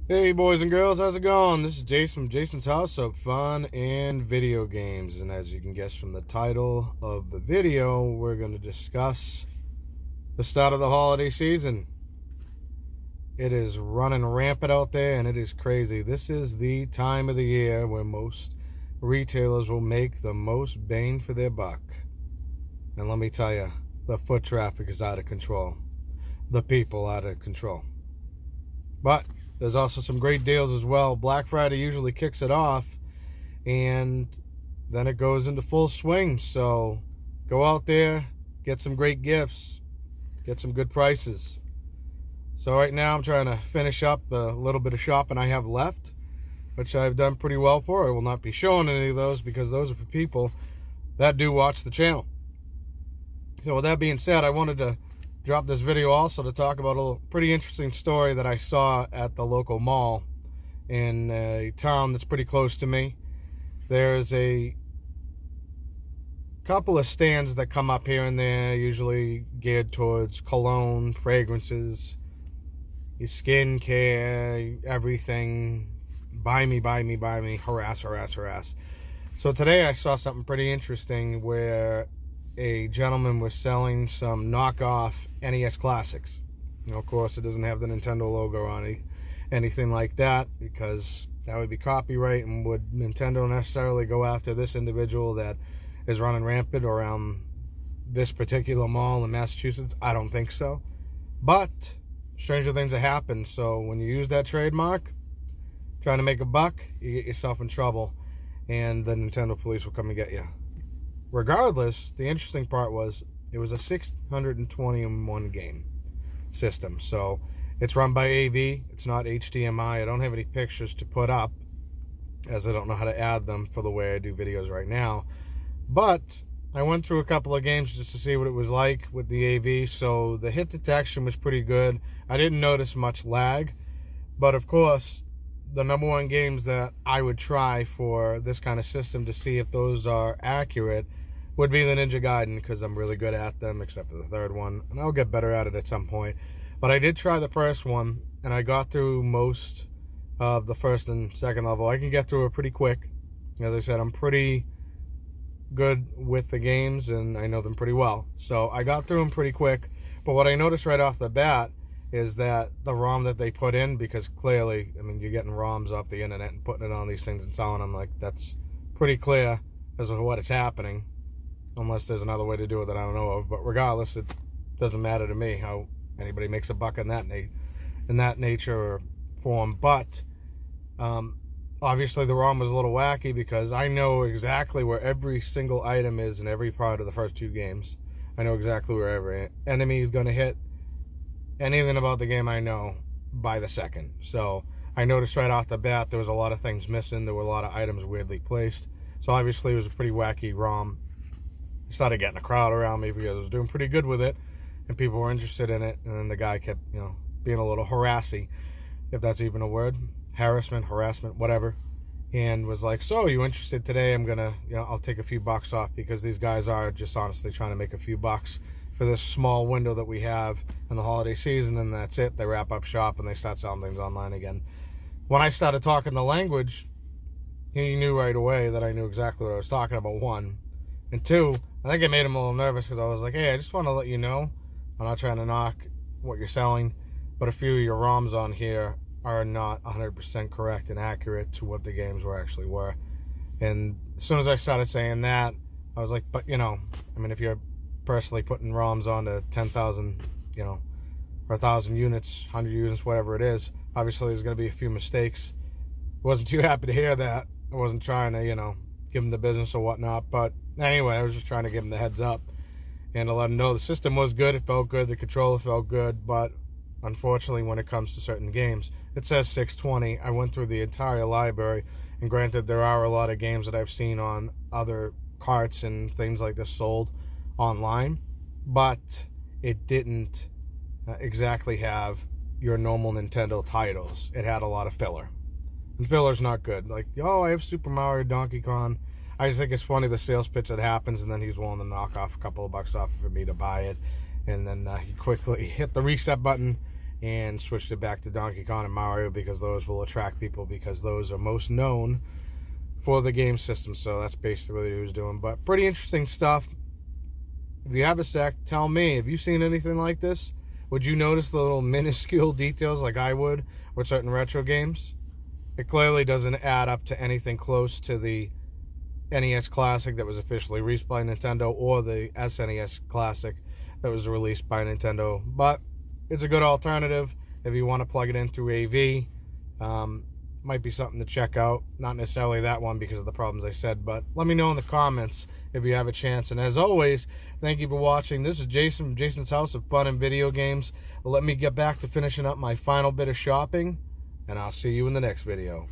Hey boys and girls, how's it going? This is Jason from Jason's House of Fun and Video Games. And as you can guess from the title of the video, we're going to discuss the start of the holiday season. It is running rampant out there and it is crazy. This is the time of the year where most retailers will make the most bang for their buck. And let me tell you, the foot traffic is out of control. The people out of control. But there's also some great deals as well. Black Friday usually kicks it off, and then it goes into full swing. So go out there, get some great gifts, get some good prices. So right now I'm trying to finish up the little bit of shopping I have left, which I've done pretty well for. I will not be showing any of those because those are for people that do watch the channel. So with that being said, I wanted to drop this video also to talk about a pretty interesting story that I saw at the local mall in a town that's pretty close to me. There's a couple of stands that come up here and there, usually geared towards cologne, fragrances, your skin care, everything. Buy me, buy me, buy me, harass, harass, harass. So today I saw something pretty interesting where a gentleman was selling some knockoff NES classics. Of course, it doesn't have the Nintendo logo on it, anything like that, because that would be copyright. And would Nintendo necessarily go after this individual that is running rampant around this particular mall in Massachusetts? I don't think so. But stranger things have happened. So when you use that trademark, trying to make a buck, you get yourself in trouble, and the Nintendo police will come and get you. Regardless, the interesting part was it was a 621 game system. So it's run by AV. It's not HDMI. I don't have any pictures to put up as I don't know how to add them for the way I do videos right now. But I went through a couple of games just to see what it was like with the AV. So the hit detection was pretty good. I didn't notice much lag. But of course, the number one games that I would try for this kind of system to see if those are accurate would be the Ninja Gaiden, because I'm really good at them, except for the third one, and I'll get better at it at some point. But I did try the first one, and I got through most of the first and second level. I can get through it pretty quick. As I said, I'm pretty good with the games, and I know them pretty well. So I got through them pretty quick. But what I noticed right off the bat is that the ROM that they put in, because clearly, I mean, you're getting ROMs off the internet and putting it on these things and selling them, like, that's pretty clear as to what is happening. Unless there's another way to do it that I don't know of. But regardless, it doesn't matter to me how anybody makes a buck in that nature or form. But obviously the ROM was a little wacky, because I know exactly where every single item is in every part of the first two games. I know exactly where every enemy is going to hit. Anything about the game I know by the second. So I noticed right off the bat there was a lot of things missing. There were a lot of items weirdly placed. So obviously it was a pretty wacky ROM. Started getting a crowd around me because I was doing pretty good with it and people were interested in it. And then the guy kept, being a little harassy, if that's even a word. Harassment, whatever. And was like, so you interested today? I'm gonna, I'll take a few bucks off, because these guys are just honestly trying to make a few bucks for this small window that we have in the holiday season. And that's it. They wrap up shop and they start selling things online again. When I started talking the language, he knew right away that I knew exactly what I was talking about, one. And two, I think it made him a little nervous, because I was like, hey, I just want to let you know, I'm not trying to knock what you're selling, but a few of your ROMs on here are not 100% correct and accurate to what the games actually were. And as soon as I started saying that, I was like, but if you're personally putting ROMs onto 10,000, or 1,000 units, 100 units, whatever it is, obviously there's going to be a few mistakes. I wasn't too happy to hear that. I wasn't trying to, give him the business or whatnot. But anyway, I was just trying to give him the heads up and to let him know the system was good. It felt good. The controller felt good. But unfortunately, when it comes to certain games, it says 620. I went through the entire library, and granted, there are a lot of games that I've seen on other carts and things like this sold online, but it didn't exactly have your normal Nintendo titles. It had a lot of filler. And filler's not good. Like, I have Super Mario, Donkey Kong. I just think it's funny, the sales pitch that happens, and then he's willing to knock off a couple of bucks off for me to buy it. And then he quickly hit the reset button and switched it back to Donkey Kong and Mario because those will attract people, because those are most known for the game system. So that's basically what he was doing. But pretty interesting stuff. If you have a sec, tell me, have you seen anything like this? Would you notice the little minuscule details like I would with certain retro games? It clearly doesn't add up to anything close to the NES Classic that was officially released by Nintendo, or the SNES Classic that was released by Nintendo. But it's a good alternative if you want to plug it in through AV. Might be something to check out. Not necessarily that one because of the problems I said, but let me know in the comments if you have a chance. And as always, thank you for watching. This is Jason from Jason's House of Fun and Video Games. Let me get back to finishing up my final bit of shopping, and I'll see you in the next video.